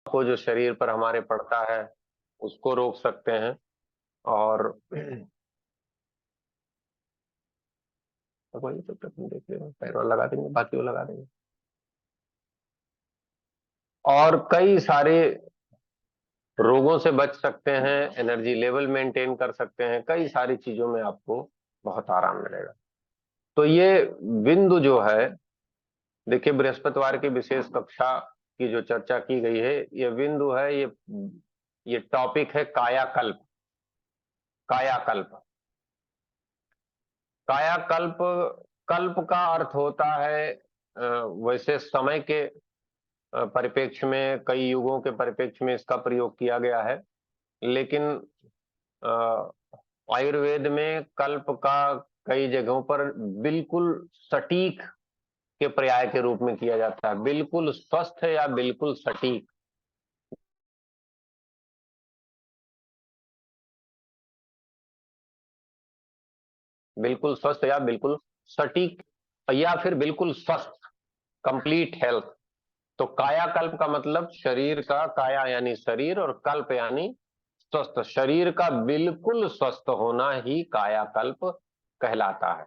को जो शरीर पर हमारे पड़ता है उसको रोक सकते हैं। और वही तो अपन देख रहे हैं, पैर लगा देंगे, बाकी वो लगा देंगे। और कई सारे रोगों से बच सकते हैं, एनर्जी लेवल मेंटेन कर सकते हैं, कई सारी चीजों में आपको बहुत आराम मिलेगा। तो ये बिंदु जो है, देखिए बृहस्पतिवार की विशेष कक्षा की जो चर्चा की गई है, ये बिंदु है, ये टॉपिक है कायाकल्प। कायाकल्प। कायाकल्प, कल्प का अर्थ होता है वैसे समय के परिप्रेक्ष्य में, कई युगों के परिप्रेक्ष्य में इसका प्रयोग किया गया है। लेकिन अ, आयुर्वेद में कल्प का कई जगहों पर बिल्कुल सटीक के पर्याय के रूप में किया जाता है। बिल्कुल स्वस्थ या बिल्कुल सटीक। बिल्कुल स्वस्थ या बिल्कुल सटीक, या फिर बिल्कुल स्वस्थ, कंप्लीट हेल्थ। तो कायाकल्प का मतलब शरीर का, काया यानी शरीर और कल्प यानी स्वस्थ, शरीर का बिल्कुल स्वस्थ होना ही कायाकल्प कहलाता है।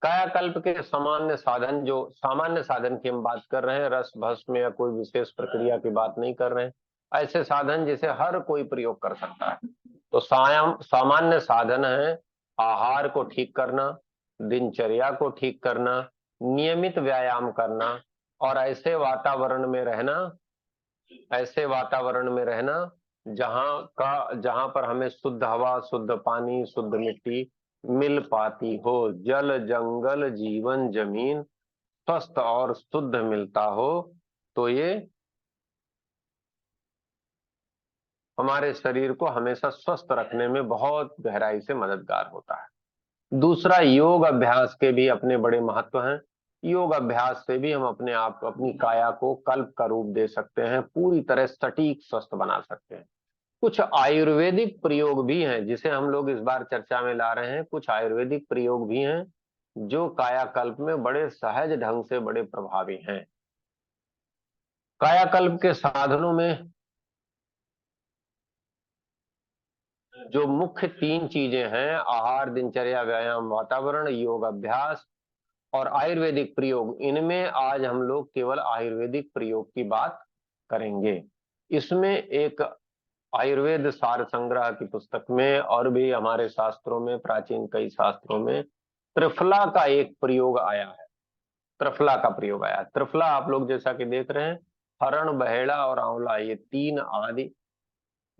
कायाकल्प के सामान्य साधन, जो सामान्य साधन की हम बात कर रहे हैं, रस भस्म या कोई विशेष प्रक्रिया की बात नहीं कर रहे हैं, ऐसे साधन जिसे हर कोई प्रयोग कर सकता है। तो सामान्य साधन है आहार को ठीक करना, दिनचर्या को ठीक करना, नियमित व्यायाम करना, और ऐसे वातावरण में रहना जहां पर हमें शुद्ध हवा, शुद्ध पानी, शुद्ध मिट्टी मिल पाती हो, जल जंगल जीवन जमीन स्वस्थ और शुद्ध मिलता हो। तो ये हमारे शरीर को हमेशा स्वस्थ रखने में बहुत गहराई से मददगार होता है। दूसरा, योग अभ्यास के भी अपने बड़े महत्व हैं। योग अभ्यास से भी हम अपने आप, अपनी काया को कल्प का रूप दे सकते हैं, पूरी तरह सटीक स्वस्थ बना सकते हैं। कुछ आयुर्वेदिक प्रयोग भी हैं जिसे हम लोग इस बार चर्चा में ला रहे हैं। कुछ आयुर्वेदिक प्रयोग भी हैं जो कायाकल्प में बड़े सहज ढंग से बड़े प्रभावी हैं। कायाकल्प के साधनों में जो मुख्य तीन चीजें हैं, आहार, दिनचर्या, व्यायाम, वातावरण, योग अभ्यास और आयुर्वेदिक प्रयोग, इनमें आज हम लोग केवल आयुर्वेदिक प्रयोग की बात करेंगे। इसमें एक आयुर्वेद सार संग्रह की पुस्तक में और भी हमारे शास्त्रों में, प्राचीन कई शास्त्रों में त्रिफला का एक प्रयोग आया है। त्रिफला का प्रयोग आया। त्रिफला आप लोग जैसा कि देख रहे हैं, हरण, बहेड़ा और आंवला,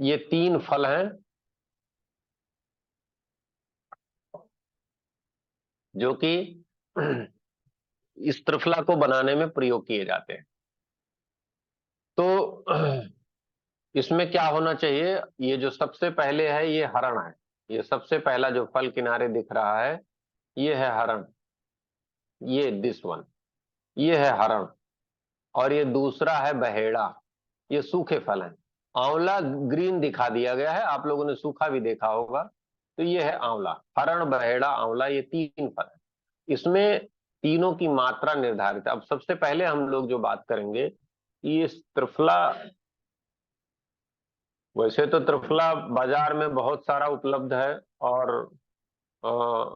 ये तीन फल हैं जो कि इस त्रिफला को बनाने में प्रयोग किए जाते हैं। तो इसमें क्या होना चाहिए, ये जो सबसे पहले है ये हरण है। ये सबसे पहला जो फल किनारे दिख रहा है ये है हरण, ये दिस वन, ये है हरण। और ये दूसरा है बहेड़ा, ये सूखे फल हैं। आंवला ग्रीन दिखा दिया गया है, आप लोगों ने सूखा भी देखा होगा। तो ये है आंवला। हरण, बहेड़ा, आंवला, ये तीन फल है। इसमें तीनों की मात्रा निर्धारित है। अब सबसे पहले हम लोग जो बात करेंगे, ये त्रिफला, वैसे तो त्रिफला बाजार में बहुत सारा उपलब्ध है, और अ,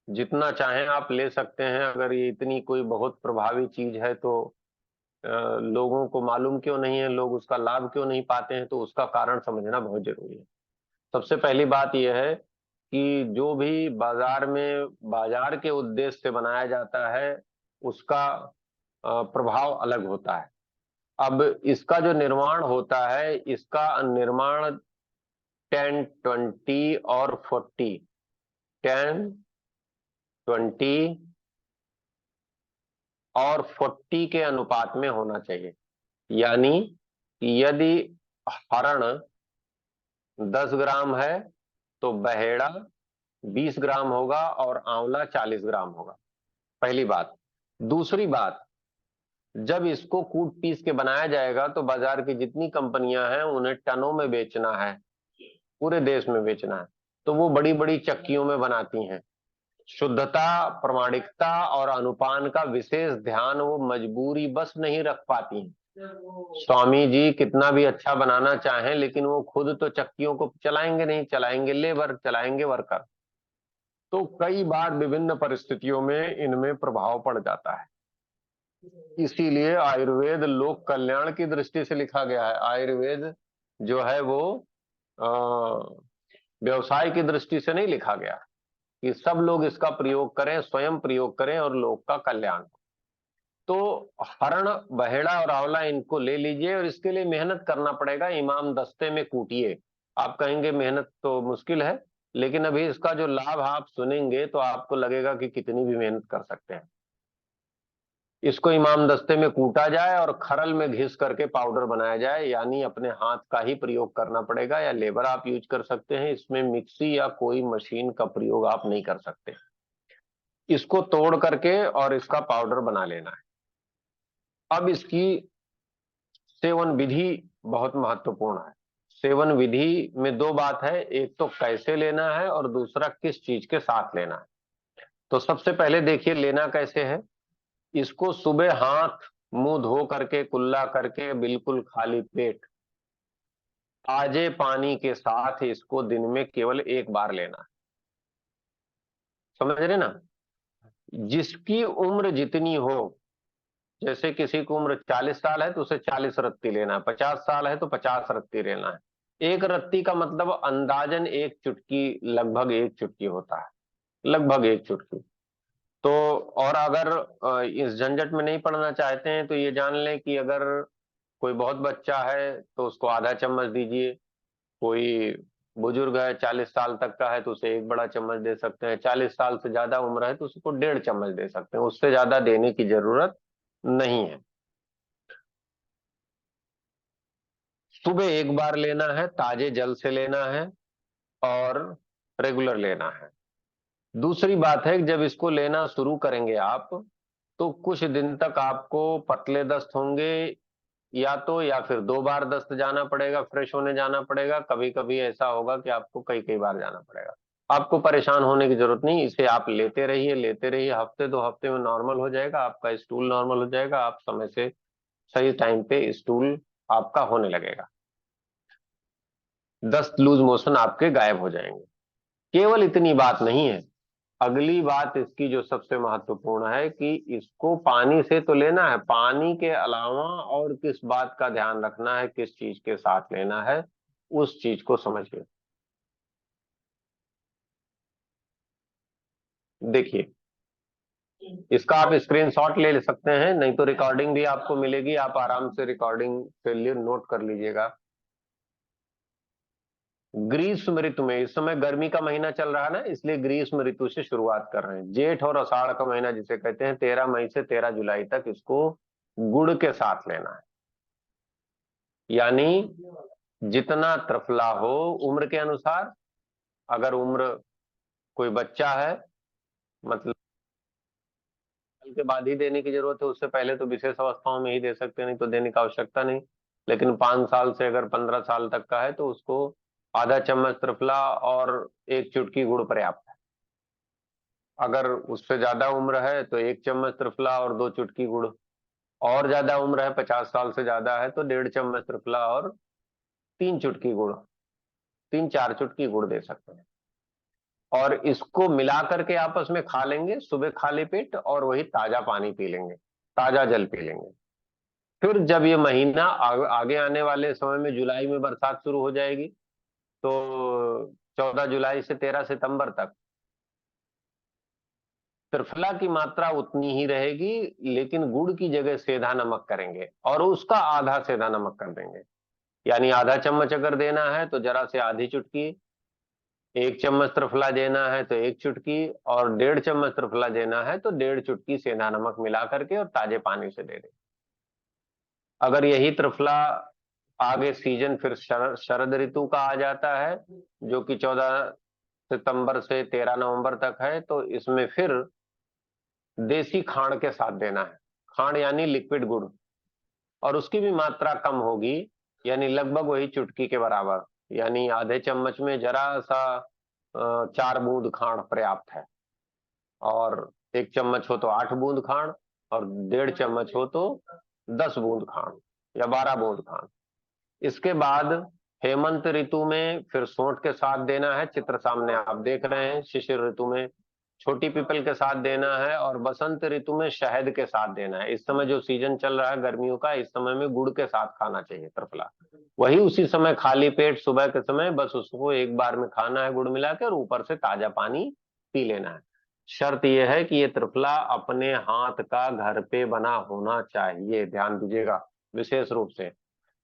जितना चाहें आप ले सकते हैं। अगर ये इतनी कोई बहुत प्रभावी चीज है तो लोगों को मालूम क्यों नहीं है, लोग उसका लाभ क्यों नहीं पाते हैं, तो उसका कारण समझना बहुत जरूरी है। सबसे पहली बात यह है कि जो भी बाजार में, बाजार के उद्देश्य से बनाया जाता है, उसका प्रभाव अलग होता है। अब इसका जो निर्माण होता है, इसका निर्माण 10, 20 और 40, 10, 20 और 40 के अनुपात में होना चाहिए। यानी यदि हरण 10 ग्राम है तो बहेड़ा 20 ग्राम होगा और आंवला 40 ग्राम होगा। पहली बात। दूसरी बात, जब इसको कूट पीस के बनाया जाएगा तो बाजार की जितनी कंपनियां हैं उन्हें टनों में बेचना है, पूरे देश में बेचना है। तो वो बड़ी बड़ी चक्कियों में बनाती हैं। शुद्धता, प्रामाणिकता और अनुपान का विशेष ध्यान वो मजबूरी बस नहीं रख पाती हैं। स्वामी जी कितना भी अच्छा बनाना चाहें, लेकिन वो खुद तो चक्कियों को चलाएंगे नहीं, चलाएंगे लेबर, चलाएंगे वर्कर। तो कई बार विभिन्न परिस्थितियों में इनमें प्रभाव पड़ जाता है। इसीलिए आयुर्वेद लोक कल्याण की दृष्टि से लिखा गया है। आयुर्वेद जो है वो व्यवसाय की दृष्टि से नहीं लिखा गया कि सब लोग इसका प्रयोग करें, स्वयं प्रयोग करें और लोक का कल्याण। तो हरण, बहेड़ा और आंवला इनको ले लीजिए और इसके लिए मेहनत करना पड़ेगा, इमाम दस्ते में कूटिए। आप कहेंगे मेहनत तो मुश्किल है, लेकिन अभी इसका जो लाभ आप सुनेंगे तो आपको लगेगा कि कितनी भी मेहनत कर सकते हैं। इसको इमाम दस्ते में कूटा जाए और खरल में घिस करके पाउडर बनाया जाए, यानी अपने हाथ का ही प्रयोग करना पड़ेगा, या लेबर आप यूज कर सकते हैं। इसमें मिक्सी या कोई मशीन का प्रयोग आप नहीं कर सकते। इसको तोड़ करके और इसका पाउडर बना लेना है। अब इसकी सेवन विधि बहुत महत्वपूर्ण है। सेवन विधि में दो बात है, एक तो कैसे लेना है और दूसरा किस चीज के साथ लेना है। तो सबसे पहले देखिए लेना कैसे है। इसको सुबह हाथ मुंह धो करके, कुल्ला करके, बिल्कुल खाली पेट ताजे पानी के साथ इसको दिन में केवल एक बार लेना है। समझ रहे ना। जिसकी उम्र जितनी हो, जैसे किसी की उम्र 40 साल है तो उसे 40 रत्ती लेना है, 50 साल है तो 50 रत्ती लेना है। एक रत्ती का मतलब अंदाजन एक चुटकी, लगभग एक चुटकी होता है, लगभग एक चुटकी। तो और अगर इस झंझट में नहीं पड़ना चाहते हैं तो ये जान लें कि अगर कोई बहुत बच्चा है तो उसको आधा चम्मच दीजिए। कोई बुजुर्ग है 40 साल तक का है तो उसे एक बड़ा चम्मच दे सकते हैं। 40 साल से ज्यादा उम्र है तो उसको 1.5 चम्मच दे सकते हैं, उससे ज्यादा देने की जरूरत नहीं है। सुबह एक बार लेना है, ताजे जल से लेना है और रेगुलर लेना है। दूसरी बात है कि जब इसको लेना शुरू करेंगे आप, तो कुछ दिन तक आपको पतले दस्त होंगे, या फिर 2 बार दस्त जाना पड़ेगा, फ्रेश होने जाना पड़ेगा। कभी कभी ऐसा होगा कि आपको कई कई बार जाना पड़ेगा। आपको परेशान होने की जरूरत नहीं, इसे आप लेते रहिए, लेते रहिए। हफ्ते 2 हफ्ते में नॉर्मल हो जाएगा, आपका स्टूल नॉर्मल हो जाएगा, आप समय से सही टाइम पे स्टूल आपका होने लगेगा, दस्त लूज मोशन आपके गायब हो जाएंगे। केवल इतनी बात नहीं है, अगली बात इसकी जो सबसे महत्वपूर्ण है कि इसको पानी से तो लेना है, पानी के अलावा और किस बात का ध्यान रखना है, किस चीज के साथ लेना है, उस चीज को समझिए। देखिए, इसका आप स्क्रीनशॉट ले सकते हैं, नहीं तो रिकॉर्डिंग भी आपको मिलेगी, आप आराम से रिकॉर्डिंग के लिए नोट कर लीजिएगा। ग्रीष्म ऋतु में, इस समय गर्मी का महीना चल रहा है ना, इसलिए ग्रीष्म ऋतु से शुरुआत कर रहे हैं। जेठ और आषाढ़ का महीना जिसे कहते हैं, 13 मई से 13 जुलाई तक इसको गुड़ के साथ लेना है। यानी जितना त्रिफला हो उम्र के अनुसार। अगर उम्र कोई बच्चा है, मतलब साल के बाद ही देने की जरूरत है, उससे पहले तो विशेष अवस्थाओं में ही दे सकते हैं, नहीं तो देने की आवश्यकता नहीं। लेकिन 5 साल से अगर 15 साल तक का है तो उसको आधा चम्मच त्रिफला और एक चुटकी गुड़ पर्याप्त है। अगर उससे ज्यादा उम्र है तो 1 चम्मच त्रिफला और 2 चुटकी गुड़। और ज्यादा उम्र है, 50 साल से ज्यादा है, तो 1.5 चम्मच त्रिफला और 3 चुटकी गुड़, 3-4 चुटकी गुड़ दे सकते हैं। और इसको मिला करके आपस में खा लेंगे सुबह खाली पेट, और वही ताजा पानी पी लेंगे, ताजा जल पी लेंगे। फिर जब ये महीना आगे आने वाले समय में जुलाई में बरसात शुरू हो जाएगी, तो 14 जुलाई से 13 सितंबर तक त्रिफला की मात्रा उतनी ही रहेगी, लेकिन गुड़ की जगह सेंधा नमक करेंगे और उसका आधा सेंधा नमक कर देंगे। यानी आधा चम्मच अगर देना है तो जरा से आधी चुटकी, 1 चम्मच त्रिफला देना है तो 1 चुटकी, और 1.5 चम्मच त्रिफला देना है तो 1.5 चुटकी सेंधा नमक मिला करके और ताजे पानी से दे दें। अगर यही त्रिफला आगे सीजन फिर शरद ऋतु का आ जाता है, जो कि 14 सितंबर से 13 नवंबर तक है, तो इसमें फिर देसी खांड के साथ देना है। खांड यानी लिक्विड गुड़, और उसकी भी मात्रा कम होगी, यानी लगभग वही चुटकी के बराबर। यानी आधे चम्मच में जरा सा 4 बूंद खांड पर्याप्त है, और 1 चम्मच हो तो 8 बूंद खांड, और 1.5 चम्मच हो तो 10 बूंद खांड। या 12 बूंद खान। इसके बाद हेमंत ऋतु में फिर सोंठ के साथ देना है, चित्र सामने आप देख रहे हैं। शिशिर ऋतु में छोटी पीपल के साथ देना है, और बसंत ऋतु में शहद के साथ देना है। इस समय जो सीजन चल रहा है गर्मियों का, इस समय में गुड़ के साथ खाना चाहिए त्रिफला। वही उसी समय खाली पेट सुबह के समय बस उसको एक बार में खाना है गुड़ मिला के, और ऊपर से ताजा पानी पी लेना है। शर्त यह है कि ये त्रिफला अपने हाथ का घर पे बना होना चाहिए, ध्यान दीजिएगा विशेष रूप से।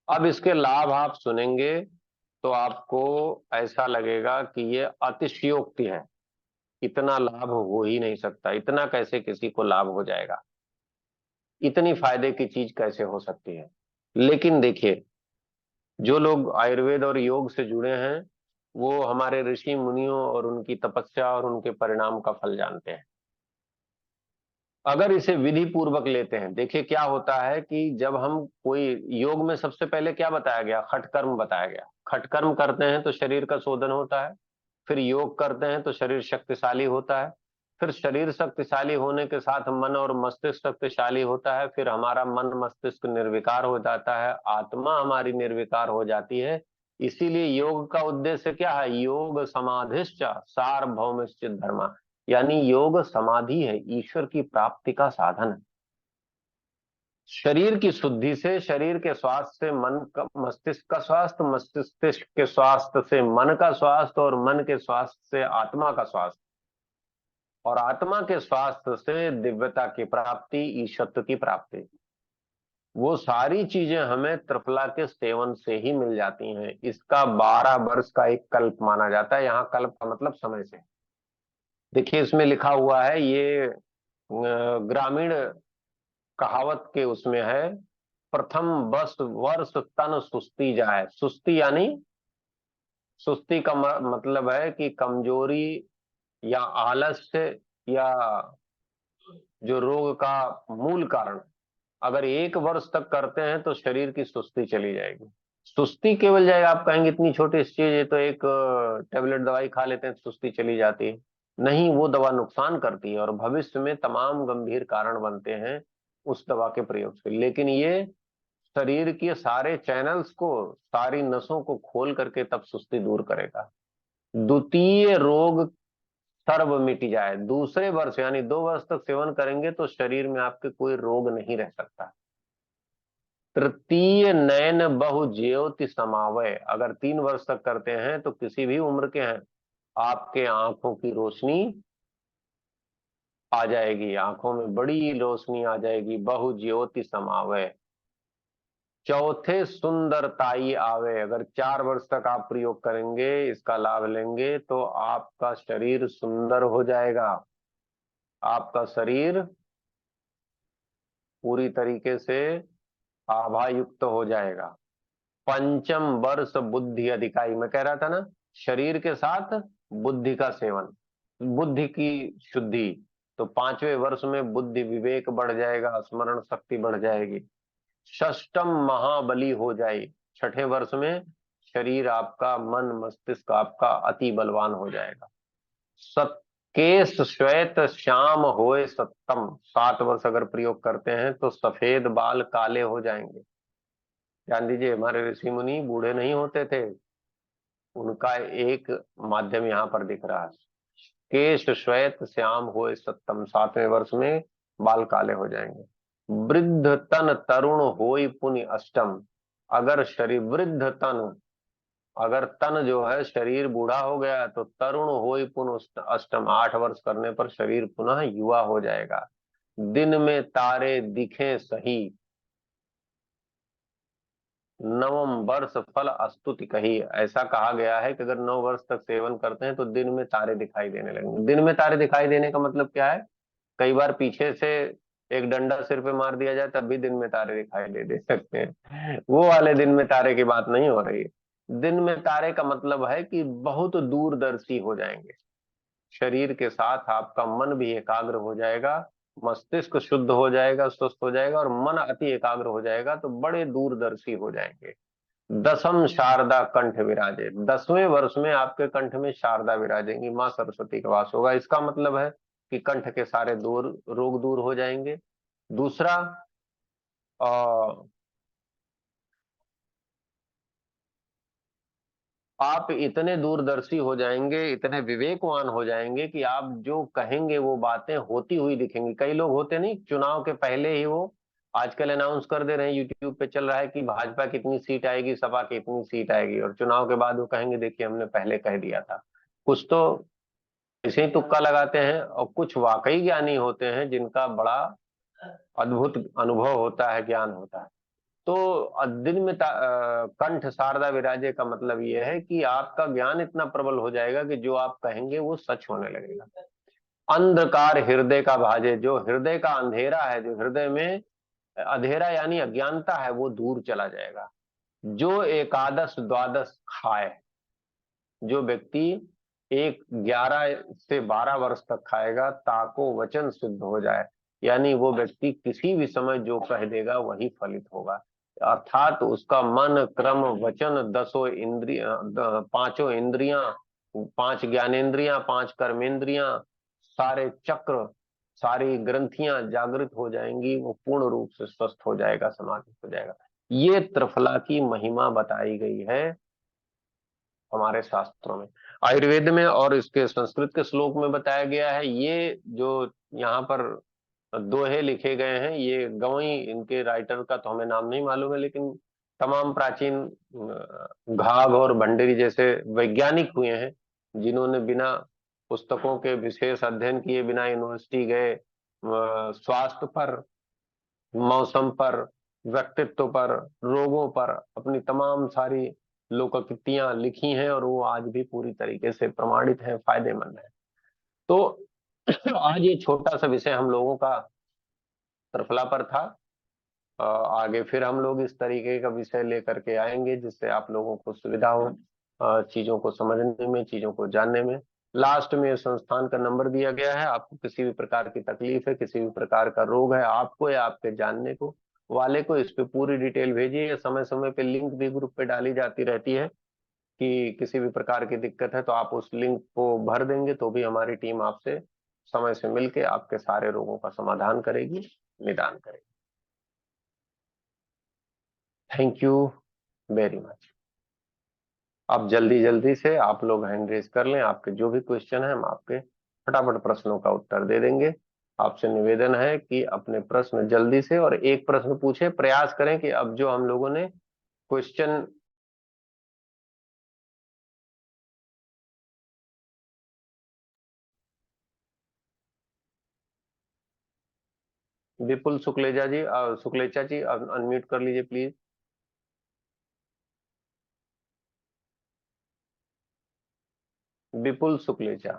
अब इसके लाभ आप सुनेंगे तो आपको ऐसा लगेगा कि ये अतिशयोक्ति है, इतना लाभ हो ही नहीं सकता, इतना कैसे किसी को लाभ हो जाएगा, इतनी फायदे की चीज कैसे हो सकती है। लेकिन देखिए, जो लोग आयुर्वेद और योग से जुड़े हैं वो हमारे ऋषि मुनियों और उनकी तपस्या और उनके परिणाम का फल जानते हैं। अगर इसे विधि पूर्वक लेते हैं, देखिए क्या होता है कि जब हम कोई योग में सबसे पहले क्या बताया गया, खटकर्म बताया गया। खटकर्म करते हैं तो शरीर का शोधन होता है, फिर योग करते हैं तो शरीर शक्तिशाली होता है, फिर शरीर शक्तिशाली होने के साथ मन और मस्तिष्क शक्तिशाली होता है, फिर हमारा मन मस्तिष्क निर्विकार हो जाता है, आत्मा हमारी निर्विकार हो जाती है। इसीलिए योग का उद्देश्य क्या है, योग समाधिश्च सार्वभौमिश्च धर्म, यानी योग समाधि है, ईश्वर की प्राप्ति का साधन है। शरीर की शुद्धि से, शरीर के स्वास्थ्य से मन का, मस्तिष्क का स्वास्थ्य, मस्तिष्क के स्वास्थ्य से मन का स्वास्थ्य, और मन के स्वास्थ्य से आत्मा का स्वास्थ्य, और आत्मा के स्वास्थ्य से दिव्यता की प्राप्ति, ईशत्व की प्राप्ति। वो सारी चीजें हमें त्रिफला के सेवन से ही मिल जाती हैं। इसका 12 वर्ष का एक कल्प माना जाता है। यहाँ कल्प का मतलब समय से। देखिए इसमें लिखा हुआ है, ये ग्रामीण कहावत के उसमें है, प्रथम बस वर्ष तन सुस्ती जाए। सुस्ती यानी, सुस्ती का मतलब है कि कमजोरी या आलस्य, या जो रोग का मूल कारण। अगर 1 वर्ष तक करते हैं तो शरीर की सुस्ती चली जाएगी। सुस्ती केवल जाएगा, आप कहेंगे इतनी छोटी चीज है तो एक टेबलेट दवाई खा लेते हैं तो सुस्ती चली जाती है। नहीं, वो दवा नुकसान करती है और भविष्य में तमाम गंभीर कारण बनते हैं उस दवा के प्रयोग से। लेकिन ये शरीर के सारे चैनल्स को, सारी नसों को खोल करके तब सुस्ती दूर करेगा। द्वितीय रोग सर्व मिट जाए, दूसरे वर्ष यानी 2 वर्ष तक सेवन करेंगे तो शरीर में आपके कोई रोग नहीं रह सकता। तृतीय नयन बहु ज्योति समावय, अगर 3 वर्ष तक करते हैं तो किसी भी उम्र के हैं, आपके आंखों की रोशनी आ जाएगी, आंखों में बड़ी रोशनी आ जाएगी। बहु ज्योति समावय। चौथे सुंदरताई आवे, अगर 4 वर्ष तक आप प्रयोग करेंगे, इसका लाभ लेंगे तो आपका शरीर सुंदर हो जाएगा, आपका शरीर पूरी तरीके से आभा युक्त हो जाएगा। पंचम वर्ष बुद्धि अधिकाई, मैं कह रहा था ना, शरीर के साथ बुद्धि का सेवन, बुद्धि की शुद्धि। तो 5वें वर्ष में बुद्धि विवेक बढ़ जाएगा, स्मरण शक्ति बढ़ जाएगी। षष्टम महाबली हो जाए, 6ठे वर्ष में शरीर आपका, मन मस्तिष्क आपका अति बलवान हो जाएगा। केश श्वेत श्याम होए सत्तम, 7 वर्ष अगर प्रयोग करते हैं तो सफेद बाल काले हो जाएंगे। ध्यान दीजिए, हमारे ऋषि मुनि बूढ़े नहीं होते थे, उनका एक माध्यम यहाँ पर दिख रहा है। केश श्वेत श्याम होए सत्तम, 7वें वर्ष में बाल काले हो जाएंगे। वृद्ध तन तरुण होई पुनि अष्टम, अगर शरीर वृद्ध तन, अगर तन जो है शरीर बूढ़ा हो गया तो तरुण होई पुनः अष्टम, 8 वर्ष करने पर शरीर पुनः युवा हो जाएगा। दिन में तारे दिखे सही, 9 वर्ष फल अस्तुति कही। ऐसा कहा गया है कि अगर 9 वर्ष तक सेवन करते हैं तो दिन में तारे दिखाई देने लगेंगे। दिन में तारे दिखाई देने का मतलब क्या है, कई बार पीछे से एक डंडा सिर पे मार दिया जाए तब भी दिन में तारे दिखाई दे सकते हैं। वो वाले दिन में तारे की बात नहीं हो रही है। दिन में तारे का मतलब है कि बहुत दूरदर्शी हो जाएंगे, शरीर के साथ आपका मन भी एकाग्र हो जाएगा, मस्तिष्क शुद्ध हो जाएगा, स्वस्थ हो जाएगा, और मन अति एकाग्र हो जाएगा तो बड़े दूरदर्शी हो जाएंगे। दसम शारदा कंठ विराजे, 10वें वर्ष में आपके कंठ में शारदा विराजेंगी, माँ सरस्वती का वास होगा। इसका मतलब है कि कंठ के सारे रोग दूर हो जाएंगे। दूसरा, आप इतने दूरदर्शी हो जाएंगे, इतने विवेकवान हो जाएंगे कि आप जो कहेंगे वो बातें होती हुई दिखेंगी। कई लोग होते नहीं, चुनाव के पहले ही वो आजकल अनाउंस कर दे रहे हैं, यूट्यूब पे चल रहा है कि भाजपा कितनी सीट आएगी, सपा कितनी सीट आएगी, और चुनाव के बाद वो कहेंगे देखिए हमने पहले कह दिया था। कुछ तो ऐसे ही तुक्का लगाते हैं, और कुछ वाकई ज्ञानी होते हैं जिनका बड़ा अद्भुत अनुभव होता है, ज्ञान होता है। तो दिन में कंठ शारदा विराजे का मतलब यह है कि आपका ज्ञान इतना प्रबल हो जाएगा कि जो आप कहेंगे वो सच होने लगेगा। अंधकार हृदय का भाजे, जो हृदय का अंधेरा है, जो हृदय में अंधेरा यानी अज्ञानता है, वो दूर चला जाएगा। जो एकादश द्वादश खाए, जो व्यक्ति 11 से 12 वर्ष तक खाएगा, ताको वचन सिद्ध हो जाए, यानी वो व्यक्ति किसी भी समय जो कह देगा वही फलित होगा। अर्थात उसका मन क्रम वचन दसों इंद्रिय, पांचों इंद्रियां, 5 ज्ञानेंद्रियां, 5 कर्मेंद्रियां, सारे चक्र, सारी ग्रंथियां जागृत हो जाएंगी, वो पूर्ण रूप से स्वस्थ हो जाएगा, समाधित हो जाएगा। ये त्रिफला की महिमा बताई गई है हमारे शास्त्रों में, आयुर्वेद में, और इसके संस्कृत के श्लोक में बताया गया है। ये जो यहाँ पर दोहे लिखे गए हैं, ये गवई, इनके राइटर का तो हमें नाम नहीं मालूम है, लेकिन तमाम प्राचीन घाघ और भंडारी जैसे वैज्ञानिक हुए हैं जिन्होंने बिना पुस्तकों के विशेष अध्ययन किए, बिना यूनिवर्सिटी गए, स्वास्थ्य पर, मौसम पर, व्यक्तित्व पर, रोगों पर अपनी तमाम सारी लोकोक्तियां लिखी हैं, और वो आज भी पूरी तरीके से प्रमाणित हैं, फायदेमंद है। तो आज ये छोटा सा विषय हम लोगों का त्रिफला पर था। आगे फिर हम लोग इस तरीके का विषय लेकर के आएंगे जिससे आप लोगों को सुविधा हो चीजों को समझने में, चीजों को जानने में। लास्ट में संस्थान का नंबर दिया गया है, आपको किसी भी प्रकार की तकलीफ है, किसी भी प्रकार का रोग है आपको या आपके जानने को वाले को, इस पे पूरी डिटेल भेजिए। समय समय पे लिंक भी ग्रुप पे डाली जाती रहती है कि किसी भी प्रकार की दिक्कत है तो आप उस लिंक को भर देंगे तो भी हमारी टीम आपसे समय से मिलके आपके सारे रोगों का समाधान करेगी, निदान करेगी। Thank you very much. अब जल्दी जल्दी से आप लोग हैंड रेज कर लें, आपके जो भी क्वेश्चन है हम आपके फटाफट प्रश्नों का उत्तर दे देंगे। आपसे निवेदन है कि अपने प्रश्न जल्दी से और एक प्रश्न पूछे, प्रयास करें कि अब जो हम लोगों ने क्वेश्चन, विपुल शुक्लेजा जी, शुक्लेचा जी अनम्यूट कर लीजिए प्लीज। विपुल शुक्लेचा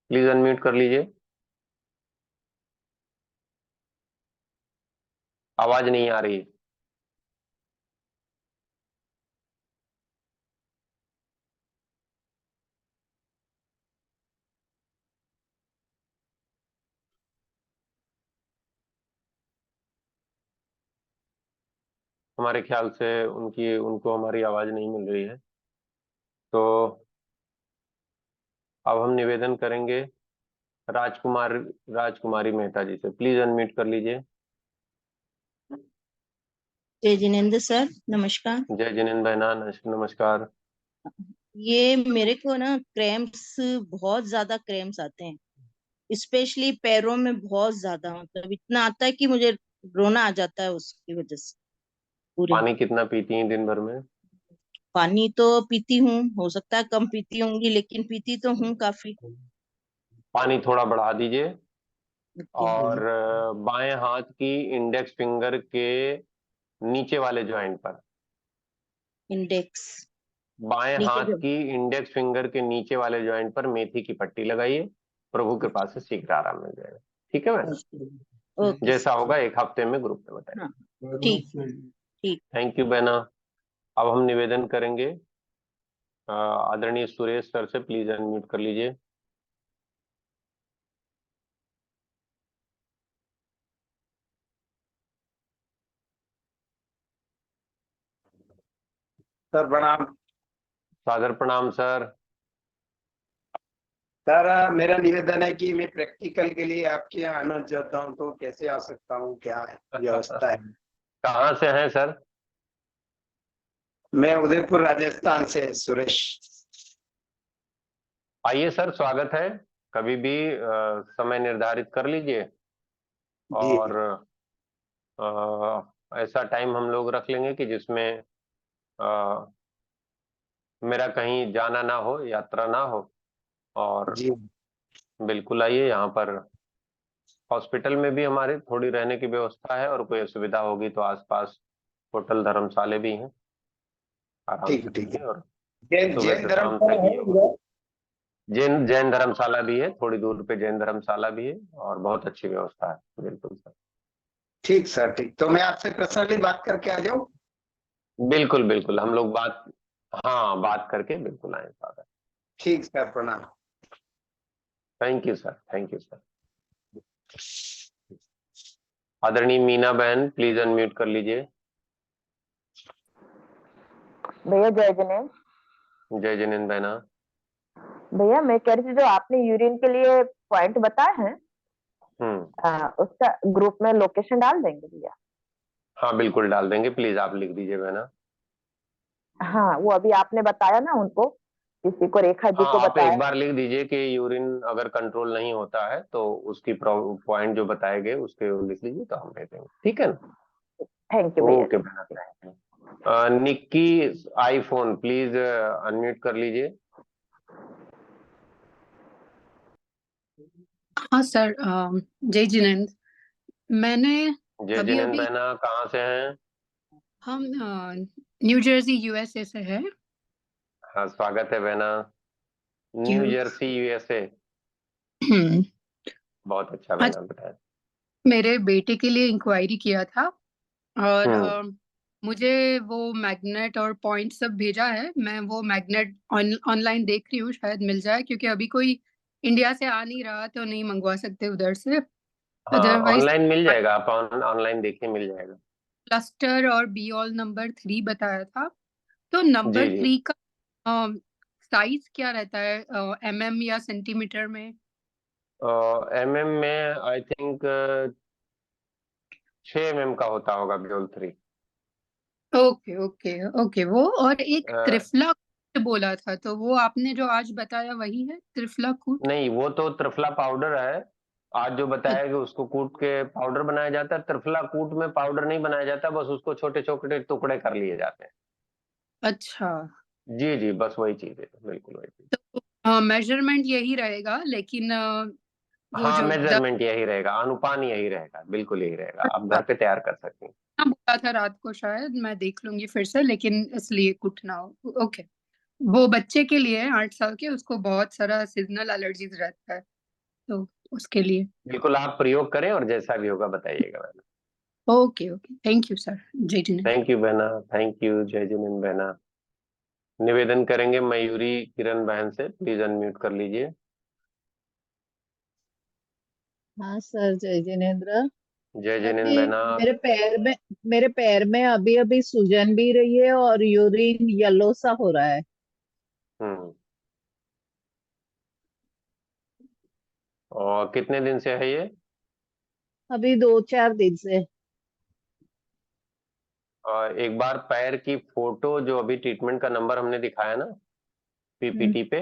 प्लीज अनम्यूट कर लीजिए, आवाज नहीं आ रही। हमारे ख्याल से उनकी उनको हमारी आवाज नहीं मिल रही है, तो अब हम निवेदन करेंगे राजकुमार, राजकुमारी मेहता जी से, प्लीज अनम्यूट कर लीजिए। जय जिनेन्द्र सर, नमस्कार। जय जिनेन्द्र बहना, नमस्कार। ये मेरे को ना क्रैम्प्स, बहुत ज्यादा क्रैम्प्स आते हैं, स्पेशली पैरों में बहुत ज्यादा, मतलब इतना आता है कि मुझे रोना आ जाता है उसकी वजह से पूरे। पानी कितना पीती हैं दिन भर में? पानी तो पीती हूँ, हो सकता है कम पीती होंगी लेकिन पीती तो हूँ काफी। पानी थोड़ा बढ़ा दीजिए, ओके। और बाएं हाथ की इंडेक्स फिंगर के नीचे वाले ज्वाइंट पर, इंडेक्स बाएं नीचे हाथ जो। की इंडेक्स फिंगर के नीचे वाले ज्वाइंट पर मेथी की पट्टी लगाइए, प्रभु कृपा से शीघ्र आराम मिल जाएगा। ठीक है मैडम, ओके जैसा सर। होगा एक हफ्ते में ग्रुप में बताइए। हाँ, ठीक ठीक। थैंक यू बहना। अब हम निवेदन करेंगे आदरणीय सुरेश सर से, प्लीज अनम्यूट कर लीजिए। सर प्रणाम। सादर प्रणाम सर। सर मेरा निवेदन है कि मैं प्रैक्टिकल के लिए आपके यहाँ आना चाहता हूँ, तो कैसे आ सकता हूँ, क्या व्यवस्था है? कहाँ से हैं सर? मैं उदयपुर राजस्थान से सुरेश। आइए सर, स्वागत है। कभी भी समय निर्धारित कर लीजिए जी और ऐसा टाइम हम लोग रख लेंगे कि जिसमें अ, मेरा कहीं जाना ना हो, यात्रा ना हो। और जी। बिल्कुल आइए, यहाँ पर हॉस्पिटल में भी हमारे थोड़ी रहने की व्यवस्था है, और कोई असुविधा होगी तो आसपास होटल धर्मशाले भी हैं, आराम से ठीक है। रहिए। और जैन सुबह जैन से शाम धर्मशाला तक है योग। उधर? जैन जैन धर्मशाला भी है, थोड़ी दूर पे जैन धर्मशाला भी है, और बहुत अच्छी व्यवस्था है। बिल्कुल सर। ठीक सर, ठीक। तो मैं आपसे पर्सनली बात करके आ जाऊँ? बिल्कुल बिल्कुल, हम लोग हाँ, बात करके बिल्कुल आए सादा। ठीक सर, प्रणाम। Thank you sir, thank you sir. आदरणीय मीना बहन, प्लीज अनम्यूट कर लीजिए। भैया जय जनेन। जय जिनेंद्र बहना। भैया मैं कह रही थी, जो आपने यूरिन के लिए पॉइंट बताए हैं, उसका ग्रुप में लोकेशन डाल देंगे भैया? हाँ बिल्कुल डाल देंगे, प्लीज आप लिख दीजिए बहना। हाँ, वो अभी आपने बताया ना उनको, किसी को, रेखा जी हाँ, को आप एक बताया। बार लिख दीजिए कि यूरिन अगर कंट्रोल नहीं होता है तो उसकी पॉइंट जो बताए गए उसके लिख लीजिए, तो हम भेज देंगे। ठीक है ना? थैंक यू भैया ओके जी। बहना, thank you. Nikki iPhone, please unmute कर लीजिए। हाँ सर, जय जिनेंद्र। मैंने जय अभी जिनेंद्र अभी बहना, कहाँ से हैं? हम न्यू जर्सी यूएसए से है। हाँ, स्वागत है बहना। न्यू क्यों? Jersey USA. बहुत अच्छा आज बहना, बताया। मेरे बेटे के लिए इंक्वायरी किया था, और हम्म। मुझे वो मैग्नेट और पॉइंट सब भेजा है। मैं वो मैग्नेट ऑनलाइन देख रही हूँ, शायद मिल जाए, क्योंकि अभी कोई इंडिया से आ नहीं रहा तो नहीं मंगवा सकते उधर से। हाँ, अदरवाइज ऑनलाइन मिल जाएगा, आप ऑनलाइन देखिए, मिल जाएगा। क्लस्टर और बी ऑल नंबर 3 बताया था। तो जी नंबर जी। 3 का साइज क्या रहता है, एमएम या सेंटीमीटर में? MM में आई थिंक 6 MM का होता होगा, ब्योल 3। Okay okay okay. वो और एक त्रिफला कूट बोला था, तो वो आपने जो आज बताया वही है, त्रिफला कूट? नहीं, वो तो त्रिफला पाउडर है। आज जो बताया कि उसको कूट के पाउडर बनाया जाता है, त्रिफला कूट में पाउडर नहीं बनाया जाता, बस उसको छोटे छोटे टुकड़े कर लिए जाते हैं। अच्छा। जी जी, बस वही चीज है, बिल्कुल वही चीज। तो मेजरमेंट यही रहेगा, लेकिन वो हाँ, जो मेजरमेंट यही रहेगा, अनुपान यही रहेगा, बिल्कुल यही रहेगा, आप घर पे तैयार कर सकते हैं। बोला था रात को, शायद मैं देख लूंगी फिर से, लेकिन इसलिए कुछ ना हो। ओके। वो बच्चे के लिए 8 साल के, उसको बहुत सारा सीजनल एलर्जीज रहता है, तो उसके लिए। बिल्कुल, आप प्रयोग करें और जैसा भी होगा बताइएगा madam. Okay okay, thank you sir. जय जिनेंद्र। थैंक यू बहना, थैंक यू। जय जिनेंद्र बहना। निवेदन करेंगे मयूरी किरण बहन से, प्लीज अनम्यूट कर लीजिए। हाँ सर, जय जिनेन्द्र। जय सर जिनेंद्र जी, बहना। मेरे पैर में अभी अभी सूजन भी रही है और यूरिन येलो सा हो रहा है। हम्म। और कितने दिन से है ये? अभी 2-4 दिन से। और एक बार पैर की फोटो, जो अभी ट्रीटमेंट का नंबर हमने दिखाया ना हम्म, PPT पे,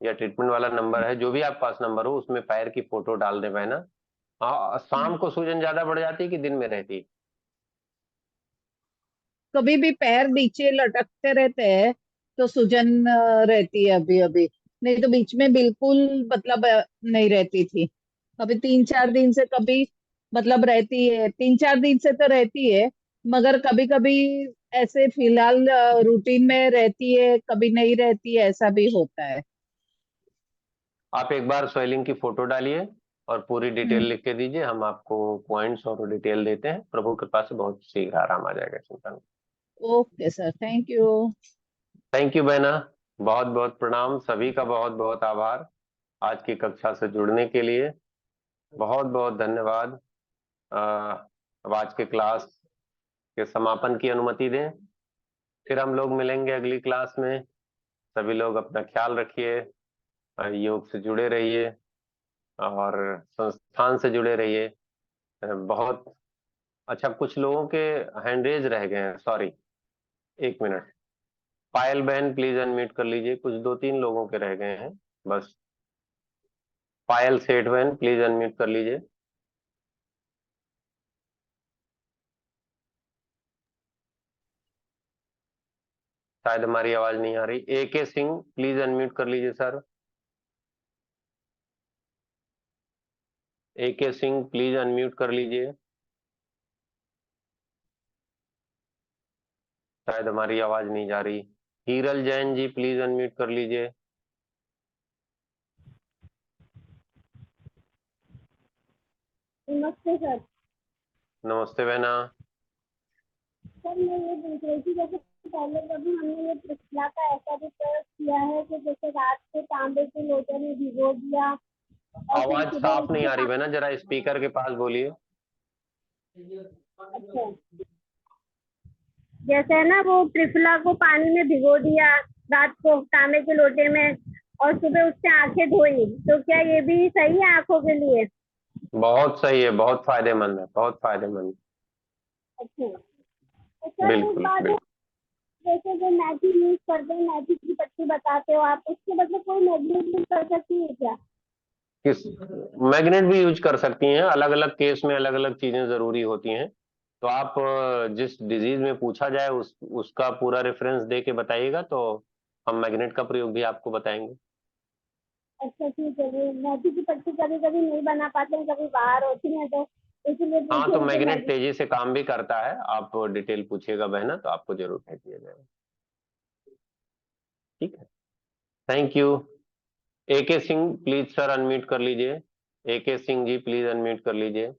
या ट्रीटमेंट वाला नंबर है, जो भी आपके पास नंबर हो, उसमें पैर की फोटो डाल दे बहना। हाँ, हम्म। शाम को सूजन ज्यादा बढ़ जाती है कि दिन में रहती है? कभी भी पैर नीचे लटकते रहते हैं तो सूजन रहती है अभी अभी। नहीं तो बीच में बिल्कुल, मतलब नहीं रहती थी। अभी 3-4 दिन से कभी, मतलब रहती है, 3-4 दिन से तो रहती है। मगर कभी कभी ऐसे फिलहाल रूटीन में रहती है, कभी नहीं रहती है, ऐसा भी होता है। आप एक बार स्वेलिंग की फोटो डालिए और पूरी डिटेल हम्म। लिख के दीजिए, हम आपको पॉइंट्स और डिटेल देते हैं। प्रभु कृपा से बहुत शीघ्र आराम आ जाएगा, चिंता नहीं। Okay sir, thank you. Thank you बहना, बहुत बहुत प्रणाम, सभी का बहुत बहुत आभार आज की कक्षा से जुड़ने के लिए। बहुत बहुत धन्यवाद। अब आज के क्लास के समापन की अनुमति दें, फिर हम लोग मिलेंगे अगली क्लास में। सभी लोग अपना ख्याल रखिए, योग से जुड़े रहिए और संस्थान से जुड़े रहिए। बहुत अच्छा, कुछ लोगों के हैंड रेज रह गए हैं, सॉरी, 1 मिनट। पायल बहन प्लीज अनम्यूट कर लीजिए, कुछ 2-3 लोगों के रह गए हैं बस। पायल सेठ बहन प्लीज अनम्यूट कर लीजिए। शायद हमारी आवाज नहीं आ रही। AK सिंह प्लीज अनम्यूट कर लीजिए sir. AK Singh please unmute कर लीजिए। शायद हमारी आवाज नहीं जा रही। हीरल जैन जी प्लीज अनम्यूट कर लीजिए। नमस्ते सर। नमस्ते बहना। सर मैं ये पूछ रही थी, जैसे पहले कभी हमने ये पिछला का ऐसा भी प्रयोग किया है कि जैसे रात को तांबे के लोटे में भिगो दिया और फिर आवाज सुबह साफ नहीं उसके आ रही बहना, जरा स्पीकर के पास बोलिए। अच्छा, जैसे है ना वो त्रिफला को पानी में भिगो दिया रात को तांबे के लोटे में और सुबह उससे आंखें धोई, तो क्या ये भी सही है आंखों के लिए? बहुत सही है, बहुत फायदेमंद है, बहुत फायदेमंद। अच्छा, तो सर एक बिल्कुल बात है, बिल्कुल। जैसे जो मैथी यूज करते हैं, मैथी की पत्ती बताते हो आप, उसके बदले कोई मैग्नेट यूज कर सकती है क्या? किस मैग्नेट भी यूज कर सकती हैं, अलग अलग केस में अलग अलग चीजें जरूरी होती हैं। तो आप जिस डिजीज में पूछा जाए उसका पूरा रेफरेंस दे के बताइएगा, तो हम मैग्नेट का प्रयोग भी आपको बताएंगे। अच्छा ठीक है, वो मैथी की पत्ती कभी कभी नहीं बना पाते हैं, कभी बाहर होती है, तो इसीलिए पूछ हाँ, तो रही थी मैग्नेट मैग्नेट। तेजी से काम भी करता है, आप डिटेल पूछिएगा बहना तो आपको जरूर भेज दिया जाएगा। ठीक है, thank you. AK Singh please sir unmute कर लीजिए। AK Singh ji please unmute कर लीजिए।